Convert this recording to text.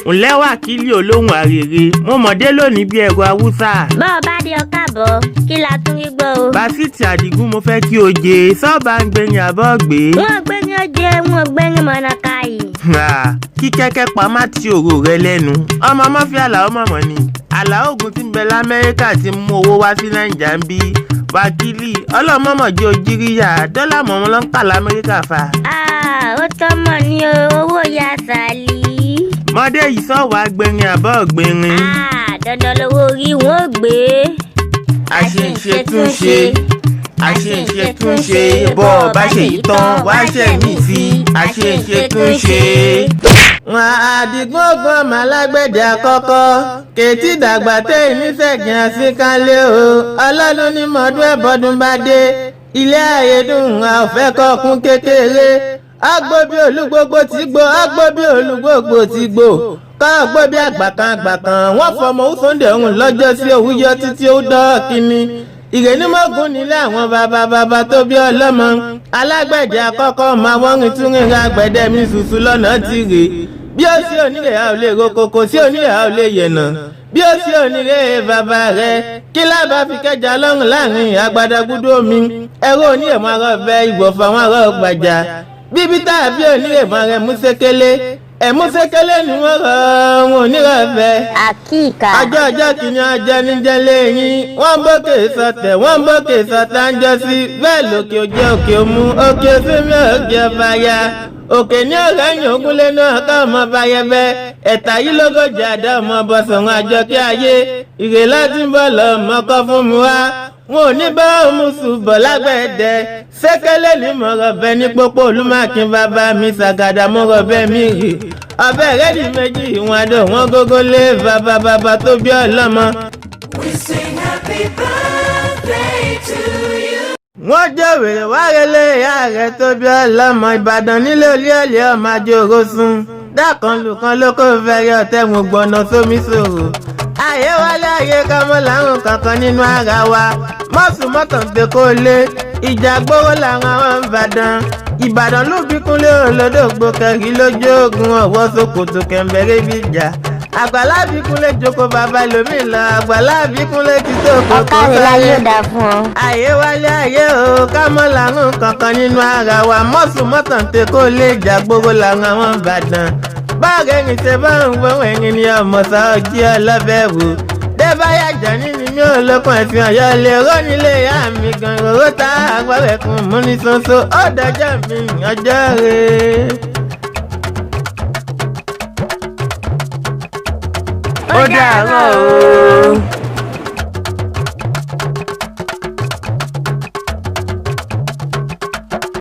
ǹlẹ́ wákìlì olóhùn àrèrè mo mọ̀dé lónìí bí ẹ̀rọ haúsá. bọ́ ọ bá dé ọkà bọ̀ kí la tún rí gbọ́ o. Básítì Àdìgún mo fẹ́ kí o jẹ sọ́ọ̀bà ń gbẹ̀yìn àbọ̀ gbé. wọ́n gbẹ̀yìn ọjẹ́ wọ́n gbẹ̀yìn mọ̀nàká yìí. kí kẹ́kẹ́ pa má ti òrò rẹ lẹ́nu ọmọ mọ́fí àlàó mọ̀mọ́ ni àlàó ògùn ti ń bẹ lamẹ́ríkà ti mú owó wá sí nàìjà ń bí wákìlì ọlọ́mọmọ̀jẹ́ òjíríyà dọ́là mọ̀mọ́ ló ń kà lamẹ́ríkà fa. ó tọ́ mọ̀ ní owó ya sàlì. mọ́dé yìí sọ̀wọ́ agbẹ̀rin àbọ̀ gbẹ̀rin. dandan lówó orí wọn ò gbé. àṣeṣe tún ṣe àṣeṣe tún ṣe bọ́ ọ bá ṣe yìí tán wá ṣe mí sí àṣeṣe tún ṣe. wọn Àdìgún ògùn ọmọ alágbẹ̀dẹ àkọ́kọ́ kètì dàgbà tẹ́ ìníṣẹ̀gìn àṣekánlé o ọlọ́dún ní mọ́dún ẹ̀bọ́dún bá dé ilé ayédùn a ò fẹ́ kọ́kún kékeré agbó bí olúgbogbo ti gbó agbó bí olúgbogbo ti gbó kọ́ gbó bí àgbàkan wọ́n fọmọ Sunday ọ̀hún lọ́jọ́ sí òwúyọ títí ó dọ́ kínní ìrènímọ́gùn nílé àwọn bàbá tó bí ọlọ́mọ alágbẹ̀dẹ àkọ́kọ́ máa wọ́n rìn tún rìn agbẹ̀dẹ mi ṣùṣù lọ́nà ti rè bí ó sí onílé a ò lè rokoko sí onílé a ò lè yẹ̀nà bí ó sí onílé bàbá rẹ kí lábà fi kẹjà lọ́rùn láàrin agbadagudu omi ẹ̀rọ onílé mọ́ ara ọ̀fẹ́ ìgbọ̀fọ̀ àwọn ará ọgbàjà bíbí tàbí onílé mọ́ rẹ músékélé ẹ̀músékélé ni wọ́n rọ wọn onírọ̀ ọ̀fẹ́. àkíkà. ọjọ́ kìíní ọjọ́ níjẹ́ lẹ́yìn wọ́n bókè sọtẹ̀ wọ́n bókè sọtà ń jọ sí bẹ́ẹ̀ lókè òjẹ́ òkè òmu òkè òsínmi òkè ọba ya òkè ní ọ̀rẹ́ yìí ògúnlé náà ká ọmọ bayẹbẹ ẹ̀ta yìí lógójì àdá ọmọ bọ̀sọ̀rọ̀ àjọ kí ayé ìrè láti ń bọ̀ lọ mọ́kọ́ fún mi wá wọn ò ní bá òmùsù bọ̀ lágbẹ̀dẹ sékélé ní mọ̀rọ̀bẹ ní pópó olúmọ̀kín bàbá mi ṣàgàdà mọ̀rọ̀bẹ mi rè ọbẹ̀ rẹ́dì méjì ìwọ̀n àdó wọn gógó lé bàbá tó bí ọlọ́mọ. We sing happy birthday to you. wọ́n jẹ́ wèrè wárélé ìyá rẹ̀ tó bí ọlọ́mọ Ìbàdàn nílé olíọ̀lẹ́ ọmọ àjòrò sùn dákan lùkan lóko fẹ́rẹ́ ọ̀tẹ̀wọ̀n gbọ̀nà sómi ṣòro ayé wálé ayé kámọ́ làwọn kankan nínú ara wa mọ́sùn mọ́tàn pé kó lé ìjà gbówó làwọn àwọn Ìbàdàn ló fi kúnlé olódògbò kẹrì lójú ogun ọwọ́ ṣòkòtò kẹ̀mbẹ̀rẹ̀ bí ìjà àgbàlá bí kúnlé jókòó bàbá lómi lọ àgbàlá bí kúnlé ti tó kókó sáyé ayé wálé ayé o kámọ́ làwọn kankan nínú ara wa mọ́sùn mọ́tàn pé kó lé ìjà gbówó làwọn àwọn Ìbàdàn báàgẹ̀ ní ṣe bá ń gbọ́n ẹ̀yìn ni ọmọ sáájú ọlọ́bẹ̀ wò débáyà jọ nínú mi ò lókun ẹ̀sìn ọ̀yọ́ lè rọ́ nílé ìyá mi gan róró tá àgbọ̀rẹ̀kùn mú ní ṣoṣo ó dọjọ́ mi ọjọ́ rẹ̀. ó dàárọ̀ o.